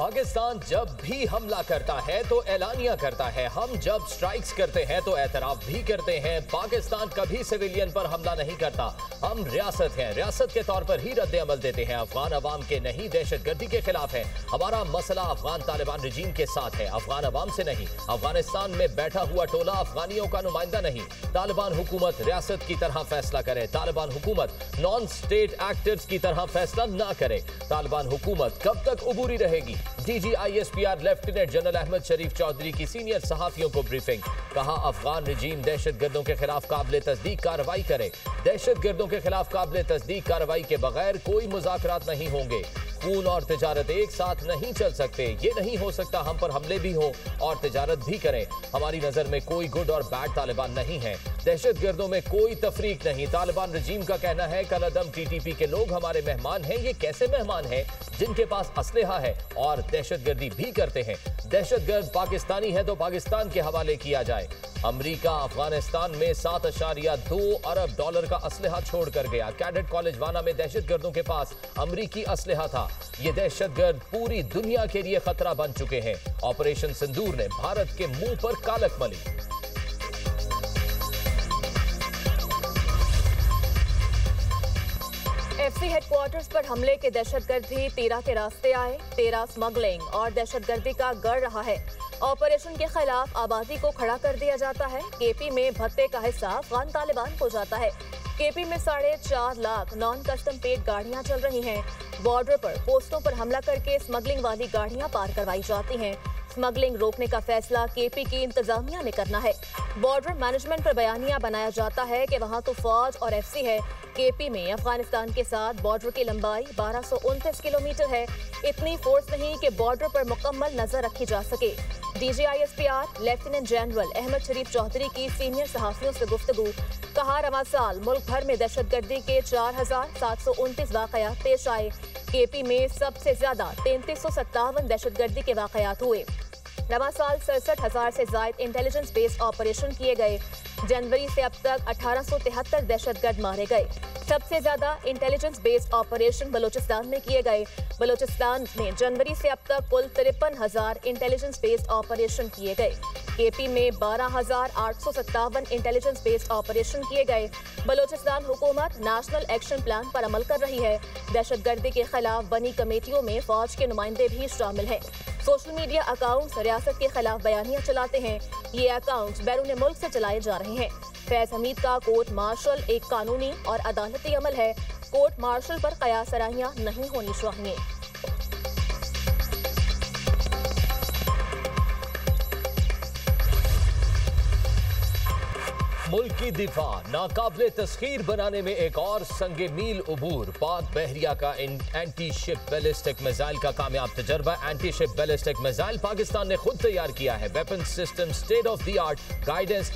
पाकिस्तान जब भी हमला करता है तो ऐलानिया करता है। हम जब स्ट्राइक्स करते हैं तो एतराफ भी करते हैं। पाकिस्तान कभी सिविलियन पर हमला नहीं करता। हम रियासत हैं, रियासत के तौर पर ही रद्द अमल देते हैं। अफगान अवाम के नहीं, दहशतगर्दी के खिलाफ है। हमारा मसला अफगान तालिबान रजीम के साथ है, अफगान अवाम से नहीं। अफगानिस्तान में बैठा हुआ टोला अफगानियों का नुमाइंदा नहीं। तालिबान हुकूमत रियासत की तरह फैसला करे। तालिबान हुकूमत नॉन स्टेट एक्टर्स की तरह फैसला ना करे। तालिबान हुकूमत कब तक उबूरी रहेगी? DGISPR लेफ्टिनेंट जनरल अहमद शरीफ चौधरी की सीनियर सहाफियों को ब्रीफिंग। कहा, अफगान रजीम दहशतगर्दों के खिलाफ काबिल तस्दीक कार्रवाई करे। दहशतगर्दों के खिलाफ काबिल तस्दीक कार्रवाई के बगैर कोई मुज़ाकरात नहीं होंगे। खून और तिजारत एक साथ नहीं चल सकते। ये नहीं हो सकता हम पर हमले भी हो और तिजारत भी करें। हमारी नजर में कोई गुड और बैड तालिबान नहीं है। दहशतगर्दों में कोई तफरीक नहीं। तालिबान रजीम का कहना है कलअदम TTP के लोग हमारे मेहमान हैं। ये कैसे मेहमान हैं जिनके पास असलहा है और दहशतगर्दी भी करते हैं? दहशतगर्द पाकिस्तानी है तो पाकिस्तान के हवाले किया जाए। अमेरिका अफगानिस्तान में $7.2 अरब का असलहा छोड़ कर गया। कैडेट कॉलेज वाना में दहशतगर्दों के पास अमेरिकी असलहा था। ये दहशतगर्द पूरी दुनिया के लिए खतरा बन चुके हैं। ऑपरेशन सिंदूर ने भारत के मुंह पर कालक मली। FC हेडक्वार्टर्स पर हमले के दहशतगर्द भी 13 के रास्ते आए। 13 स्मगलिंग और दहशतगर्दी का गढ़ रहा है। ऑपरेशन के खिलाफ आबादी को खड़ा कर दिया जाता है। KP में भत्ते का हिस्सा अफगान तालिबान को जाता है। KP में 4.5 लाख नॉन कस्टम पेड गाड़ियां चल रही हैं। बॉर्डर पर पोस्टों पर हमला करके स्मगलिंग वाली गाड़ियां पार करवाई जाती हैं। स्मगलिंग रोकने का फैसला KP की इंतजामिया ने करना है। बॉर्डर मैनेजमेंट पर बयानिया बनाया जाता है कि वहाँ तो फौज और FC है। KP में अफगानिस्तान के साथ बॉर्डर की लंबाई 1229 किलोमीटर है। इतनी फोर्स नहीं कि बॉर्डर पर मुकम्मल नजर रखी जा सके। DGISPR लेफ्टिनेंट जनरल अहमद शरीफ चौधरी की सीनियर सहाफियों से गुफ्तगू। कहा, रवा साल मुल्क भर में दहशतगर्दी के 4729 वाकयात पेश आए। KP में सबसे ज्यादा 3357 दहशतगर्दी के वाकयात हुए। रवा साल 67,000 से ज्यादा इंटेलिजेंस बेस्ड ऑपरेशन किए गए। जनवरी से अब तक 1873 दहशतगर्द मारे गए। सबसे ज्यादा इंटेलिजेंस बेस्ड ऑपरेशन बलूचिस्तान में किए गए। बलूचिस्तान में जनवरी से अब तक कुल 53,000 इंटेलिजेंस बेस्ड ऑपरेशन किए गए। KP में 12,857 इंटेलिजेंस बेस्ड ऑपरेशन किए गए। बलूचिस्तान हुकूमत नेशनल एक्शन प्लान पर अमल कर रही है। दहशतगर्दी के खिलाफ बनी कमेटियों में फौज के नुमाइंदे भी शामिल हैं। सोशल मीडिया अकाउंट्स रियासत के खिलाफ बयानियां चलाते हैं। ये अकाउंट्स बैरून मुल्क से चलाए जा रहे हैं। फैज हमीद का कोर्ट मार्शल एक कानूनी और अदालती अमल है। कोर्ट मार्शल पर कयास सराहियां नहीं होनी चाहिए। मुल्क की दिफा नाकाबिले तस्खीर बनाने में एक और संगे मील उबूर। पाक बहरिया का एंटी शिप बैलिस्टिक मिसाइल का कामयाब तजर्बा। Anti ship ballistic missile Pakistan ने खुद तैयार किया है। Weapon system state of the art, guidance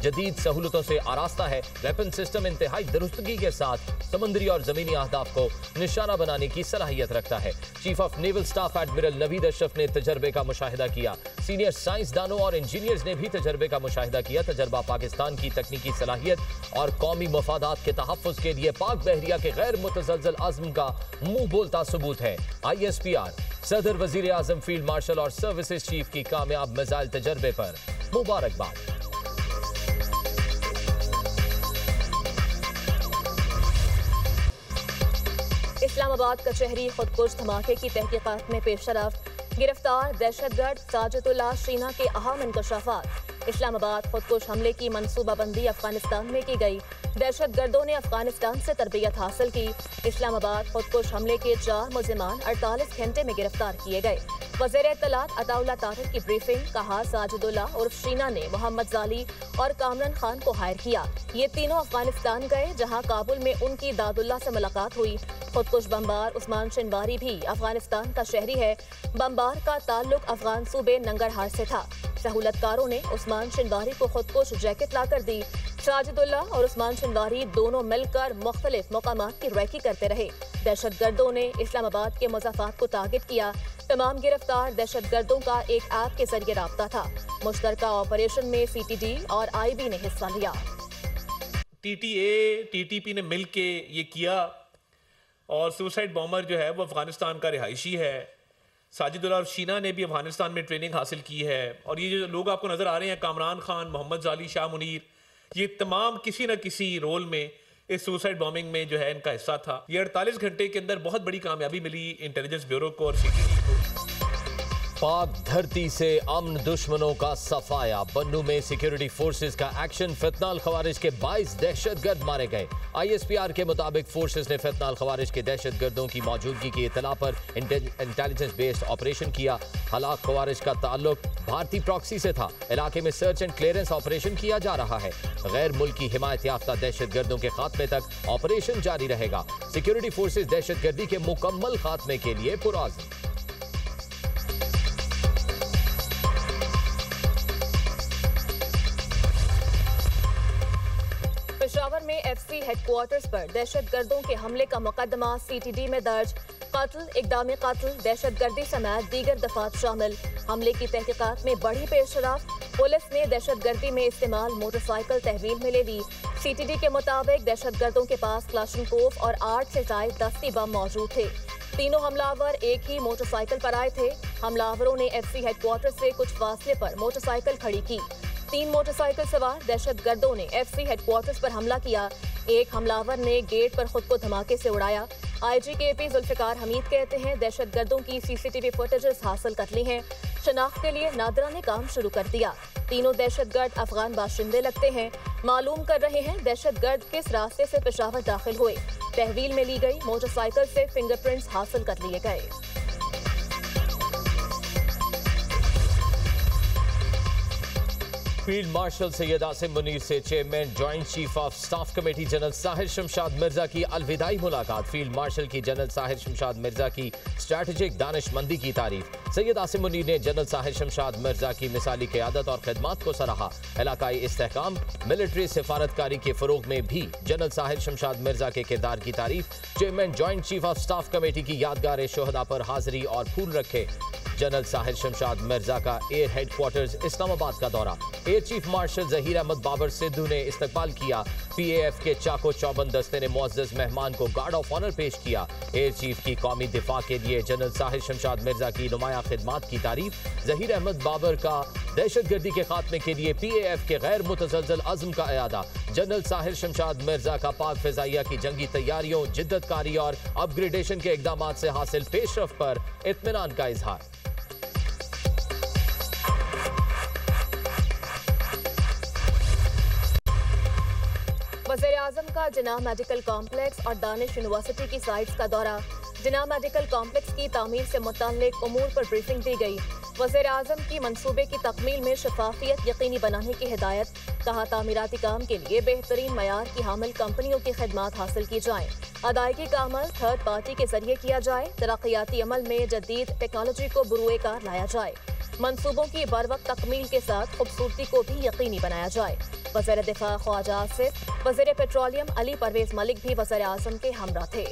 जदीद सहूलतों से आरास्ता है। वेपन सिस्टम इंतहाई दुरुस्तगी के साथ समुद्री और जमीनी अहदाफ को निशाना बनाने की सलाहियत रखता है। Chief of naval staff admiral Naveed Ashraf ने तजर्बे का मुशाहिदा किया। सीनियर साइंसदानों और इंजीनियर्स ने भी तजर्बे का मुशाहिदा किया। तजर्बा पाकिस्तान की तकनीकी सलाहियत और कौमी मफादात के तहफ़्फ़ुज़ के लिए पाक बहरिया के गैर मुतज़लज़ल अज़्म का मुंह बोलता सबूत है। ISPR सदर वज़ीर आज़म फील्ड मार्शल और सर्विसेज चीफ की कामयाब मिसाइल तजर्बे पर मुबारकबाद। इस्लामाबाद कचहरी खुदकुश धमाके की तहकीकात में पेशरफ। गिरफ्तार दहशतगर्द साजिदुल्लाह शीना के अहम इंकशाफात। इस्लामाबाद खुदकुश हमले की मनसूबाबंदी अफगानिस्तान में की गई। दहशतगर्दों ने अफगानिस्तान से तरबियत हासिल की। इस्लामाबाद खुदकुश हमले के 4 मुल्जिमान 48 घंटे में गिरफ्तार किए गए। वज़ीर इत्तलात अताउल्लाह ताहिर की ब्रीफिंग। कहा, साजिदुल्लाह उर्फ शीना ने मोहम्मद जाली और कामरान खान को हायर किया। ये तीनों अफगानिस्तान गए जहां काबुल में उनकी दादुल्लाह से मुलाकात हुई। खुदकुश बमबार उस्मान शिनवारी भी अफगानिस्तान का शहरी है। बमबार का ताल्लुक अफगान सूबे नंगरहार से था। सहूलतकारों ने उस्मान शिनवारी को खुदकुश जैकेट लाकर दी। साजिदुल्लाह और उस्मान शिनवारी दोनों मिलकर मुख्तलिफ मकामात की रैकी करते रहे। दहशतगर्दों ने इस्लामाबाद के मुज़ाफात को टारगेट किया। तमाम गिरफ्तार दहशतगर्दों का एक ऐप के जरिए राब्ता था। मुश्तरका ऑपरेशन में CTD और IB ने हिस्सा लिया। TTA TTP ने मिल के ये किया और सुसाइड बॉम्बर जो है वो अफगानिस्तान का रिहायशी है। साजिदुल्ला और शीना ने भी अफगानिस्तान में ट्रेनिंग हासिल की है। और ये जो लोग आपको नजर आ रहे हैं, कामरान खान, मोहम्मद जाली, शाह मुनीर, ये तमाम किसी न किसी रोल में इस सुसाइड बॉम्बिंग में जो है इनका हिस्सा था। ये 48 घंटे के अंदर बहुत बड़ी कामयाबी मिली इंटेलिजेंस ब्यूरो को और सीटीडी को। पाक धरती से अमन दुश्मनों का सफाया। बन्नू में सिक्योरिटी फोर्सेस का एक्शन। फितनाल खवारिज के 22 दहशतगर्द मारे गए। ISPR के मुताबिक फोर्सेस ने फितनाल खवारिज के दहशतगर्दों की मौजूदगी की इतला पर इंटेलिजेंस बेस्ड ऑपरेशन किया। हलाक खवारिज का ताल्लुक भारतीय प्रॉक्सी से था। इलाके में सर्च एंड क्लियरेंस ऑपरेशन किया जा रहा है। गैर मुल्की हिमायत याफ्ता दहशतगर्दों के खात्मे तक ऑपरेशन जारी रहेगा। सिक्योरिटी फोर्सेस दहशतगर्दी के मुकम्मल खात्मे के लिए पुरआज़म। पेशावर में FC हेडक्वार्टर्स पर दहशतगर्दों के हमले का मुकदमा CTD में दर्ज। कत्ल, इक़दाम कत्ल, दहशतगर्दी समेत दीगर दफात शामिल। हमले की तहकीकात में बढ़ी पेशरफ्त। पुलिस ने दहशतगर्दी में इस्तेमाल मोटरसाइकिल तहवील में ले ली। CTD के मुताबिक दहशतगर्दों के पास क्लाशनकोफ और 8 से ज़ायद दस्ती बम मौजूद थे। तीनों हमलावर एक ही मोटरसाइकिल पर आए थे। हमलावरों ने FC हेडक्वार्टर से कुछ फासले पर मोटरसाइकिल खड़ी की। 3 मोटरसाइकिल सवार दहशतगर्दों ने FC हेडक्वार्टर्स पर हमला किया। एक हमलावर ने गेट पर खुद को धमाके से उड़ाया। IG KP जुल्फिकार हमीद कहते हैं, दहशतगर्दों की CCTV फुटेजेस हासिल कर ली हैं। शनाख्त के लिए नादरा ने काम शुरू कर दिया। तीनों दहशतगर्द अफगान बाशिंदे लगते हैं। मालूम कर रहे हैं दहशतगर्द किस रास्ते से पेशावर दाखिल हुए। तहवील में ली गई मोटरसाइकिल से फिंगरप्रिंट्स हासिल कर लिए गए। फील्ड मार्शल सैयद आसिम मुनीर से chairman joint chief of staff committee general Sahir Shamshad Mirza की अलविदाई मुलाकात। फील्ड मार्शल की जनरल साहिर शमशाद मिर्जा की स्ट्रैटेजिक दानिशमंदी की तारीफ। सैयद आसिम मुनीर ने जनरल साहिर शमशाद मिर्जा की मिसाली क़यादत और खिदमात को सराहा। इलाकाई इस्तेहकाम, मिलिट्री सिफारतकारी के फ़रोग में भी जनरल साहिर शमशाद मिर्जा के किरदार की तारीफ। Chairman joint chief of staff committee की यादगार शोहदा पर हाजिरी और फूल रखे। जनरल साहिर शमशाद मिर्जा का एयर हेडक्वार्टर्स इस्लामाबाद का दौरा। Air chief marshal Zaheer Ahmed Babar Sidhu ने इस्तकबाल किया। PAF के चाको चौबंद दस्ते ने मुअज़्ज़ज़ मेहमान को गार्ड ऑफ ऑनर पेश किया। एयर चीफ की कौमी दिफा के लिए जनरल साहिर शमशाद मिर्जा की नुमाया खिदमात की तारीफ। जहीर अहमद बाबर का दहशतगर्दी के खात्मे के लिए PAF के गैर मुतज़लज़ल अज़्म का इयादा। जनरल साहिर शमशाद मिर्जा का पाक फ़िज़ाइया की जंगी तैयारियों, जिद्दतकारी और अपग्रेडेशन के इक़दामात से हासिल पेशरफ़ पर इत्मीनान का इजहार। वज़ीर-ए-आज़म का जिन्ना मेडिकल कॉम्प्लेक्स और दानिश यूनिवर्सिटी की साइट्स का दौरा। जिन्ना मेडिकल कॉम्प्लेक्स की तामीर से मुताल्लिक उमूर पर ब्रीफिंग दी गई। वज़ीर-ए-आज़म की मंसूबे की तकमील में शफाफियत यकीनी बनाने की हिदायत। कहा, तामीराती काम के लिए बेहतरीन मयार की हामिल कंपनियों की खिदमात हासिल की जाए। अदायगी का अमल थर्ड पार्टी के जरिए किया जाए। तरक्याती अमल में जदीद टेक्नोलॉजी को बुरुए कार लाया जाए। मंसूबों की बरवक्त तकमील के साथ खूबसूरती को भी यकीनी बनाया जाए। वज़ीर दिफा ख्वाजा आसिफ, वज़ीर पेट्रोलियम अली परवेज मलिक भी वज़ीर-ए-आज़म के हमरा थे।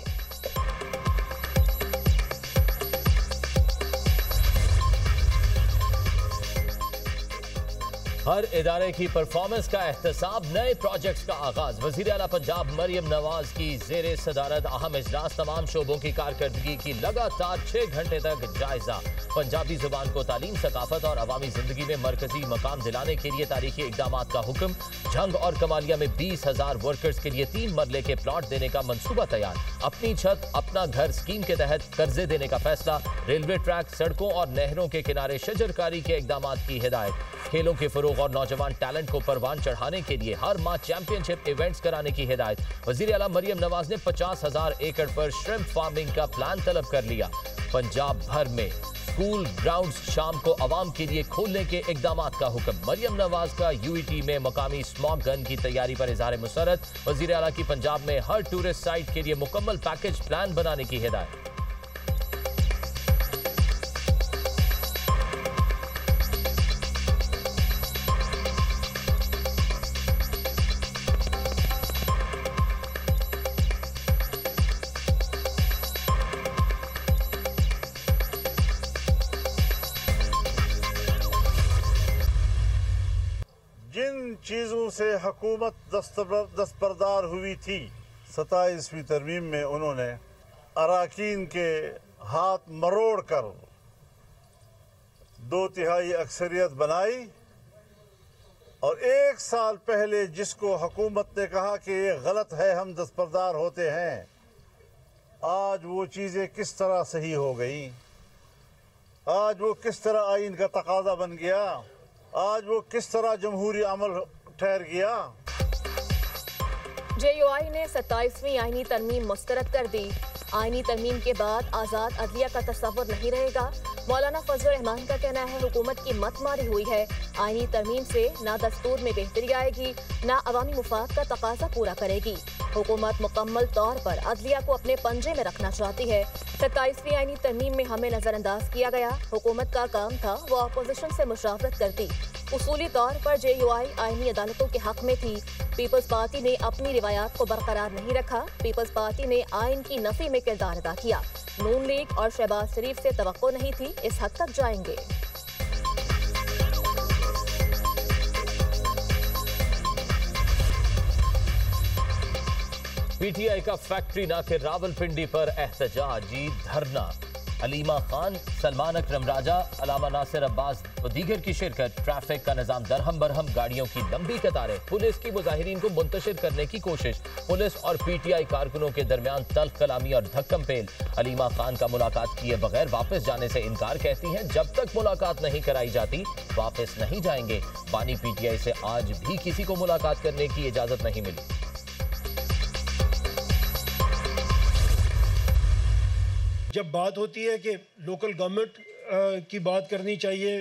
हर इदारे की परफॉर्मेंस का एहतसाब, नए प्रोजेक्ट्स का आगाज। वज़ीर आला पंजाब मरियम नवाज की ज़ेरे सदारत अहम इजलास। तमाम शोबों की कारकर्दगी की लगातार 6 घंटे तक जायजा। पंजाबी जुबान को तालीम, सकाफत और अवामी जिंदगी में मरकजी मकाम दिलाने के लिए तारीखी इक़दामात का हुक्म। झंग और कमालिया में 20,000 वर्कर्स के लिए 3 मरले के प्लॉट देने का मंसूबा तैयार। अपनी छत अपना घर स्कीम के तहत कर्जे देने का फैसला। रेलवे ट्रैक, सड़कों और नहरों के किनारे शजरकारी के इक़दामात की हिदायत। खेलों के फरोग और नौजवान टैलेंट को परवान चढ़ाने के लिए हर माह चैंपियनशिप इवेंट्स कराने की हिदायत। वज़ीर आला मरियम नवाज ने 50,000 एकड़ पर श्रिम्प फार्मिंग का प्लान तलब कर लिया। पंजाब भर में स्कूल ग्राउंड्स शाम को आवाम के लिए खोलने के इक़दामात का हुक्म। मरियम नवाज का UET में मकामी स्मॉग गन की तैयारी पर इज़हार मुसरत। वज़ीर आला की पंजाब में हर टूरिस्ट साइट के लिए मुकम्मल पैकेज प्लान बनाने की हिदायत। चीज़ों से हुकूमत दस्तबरदार हुई थी। 27वीं तरमीम में उन्होंने अराकीन के हाथ मरोड़ कर 2/3 अक्सरियत बनाई और 1 साल पहले जिसको हुकूमत ने कहा कि ये गलत है, हम दस्तबरदार होते हैं, आज वो चीज़ें किस तरह सही हो गई, आज वो किस तरह आइन का तकाजा बन गया, आज वो किस तरह जमहूरी अमल ठहर गया। JUI ने 27वीं आईनी तरमीम मुस्तरद कर दी। आईनी तरमीम के बाद आज़ाद अदलिया का तस्वुर नहीं रहेगा। मौलाना फजल रहमान का कहना है हुकूमत की मत मारी हुई है। आईनी तरमीम से ना दस्तूर में बेहतरी आएगी, ना अवामी मुफाद का तकाजा पूरा करेगी। हुकूमत मुकम्मल तौर पर अदलिया को अपने पंजे में रखना चाहती है। 27वीं आईनी तरमीम में हमें नजरअंदाज किया गया। हुकूमत का काम था वो अपोजिशन से मुशावरत करती। उसूली तौर पर JUI आईनी अदालतों के हक में थी। पीपल्स पार्टी ने अपनी रिवायात को बरकरार नहीं रखा। पीपल्स पार्टी ने आइन की नफी में किरदार अदा किया। नून लीग और शहबाज शरीफ से तवक्को नहीं थी, इस हद तक जाएंगे। PTI का फैक्ट्री नाके रावलपिंडी पर एहतजाजी धरना। अलीमा खान, सलमान अकरम राजा, अलामा नासिर अब्बास और दीगर की शिरकत। ट्रैफिक का निजाम दरहम बरहम, गाड़ियों की लंबी कतारें। पुलिस की मुजाहिरीन को मुंतशिर करने की कोशिश। पुलिस और PTI कारकुनों के दरमियान तल्ख कलामी और धक्कम पेल। अलीमा खान का मुलाकात किए बगैर वापस जाने से इनकार। कहती हैं जब तक मुलाकात नहीं कराई जाती वापस नहीं जाएंगे। बानी PTI से आज भी किसी को मुलाकात करने की इजाजत नहीं मिली। जब बात होती है कि लोकल गवर्नमेंट की बात करनी चाहिए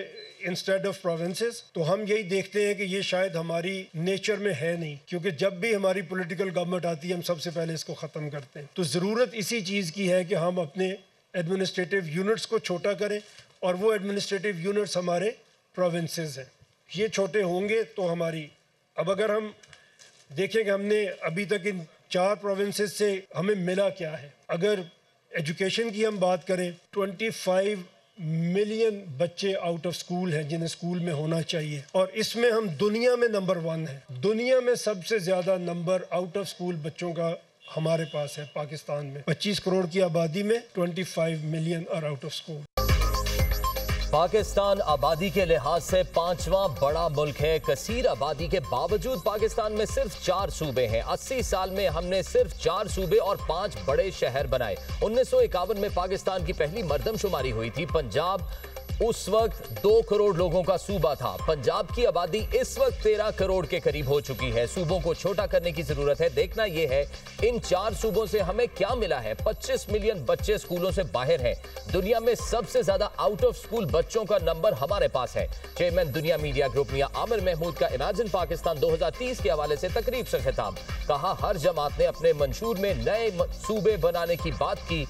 इंस्टेड ऑफ प्रोविंसेस, तो हम यही देखते हैं कि ये शायद हमारी नेचर में है नहीं, क्योंकि जब भी हमारी पॉलिटिकल गवर्नमेंट आती है हम सबसे पहले इसको ख़त्म करते हैं। तो ज़रूरत इसी चीज़ की है कि हम अपने एडमिनिस्ट्रेटिव यूनिट्स को छोटा करें, और वो एडमिनिस्ट्रेटिव यूनिट्स हमारे प्रोविंसेस हैं। ये छोटे होंगे तो हमारी, अब अगर हम देखें कि हमने अभी तक इन 4 प्रोविंसेस से हमें मिला क्या है। अगर एजुकेशन की हम बात करें, 25 मिलियन बच्चे आउट ऑफ स्कूल हैं जिन्हें स्कूल में होना चाहिए, और इसमें हम दुनिया में नंबर 1 हैं। दुनिया में सबसे ज़्यादा नंबर आउट ऑफ स्कूल बच्चों का हमारे पास है पाकिस्तान में। 25 करोड़ की आबादी में 25 मिलियन और आउट ऑफ स्कूल। पाकिस्तान आबादी के लिहाज से 5वां बड़ा मुल्क है। कसीर आबादी के बावजूद पाकिस्तान में सिर्फ 4 सूबे हैं। 80 साल में हमने सिर्फ 4 सूबे और 5 बड़े शहर बनाए। 1951 में पाकिस्तान की पहली मर्दमशुमारी हुई थी। पंजाब उस वक्त 2 करोड़ लोगों का सूबा था। पंजाब की आबादी इस वक्त 13 करोड़ के करीब हो चुकी है। सूबों को छोटा करने की जरूरत है। देखना यह है इन 4 सूबों से हमें क्या मिला है। 25 मिलियन बच्चे स्कूलों से बाहर हैं। दुनिया में सबसे ज्यादा आउट ऑफ स्कूल बच्चों का नंबर हमारे पास है। चेयरमैन दुनिया मीडिया ग्रुप मियां आमिर महमूद का इमेजिन पाकिस्तान 2030 के हवाले से तकरीब से खिताब। कहा हर जमात ने अपने मंशूर में नए सूबे बनाने की बात की।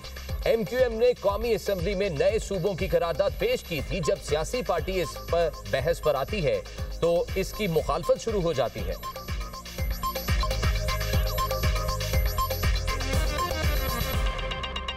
MQM ने कौमी असेंबली में नए सूबों की करारदाद पेश की थी। जब सियासी पार्टी इस पर बहस पर आती है तो इसकी मुखालफत शुरू हो जाती है।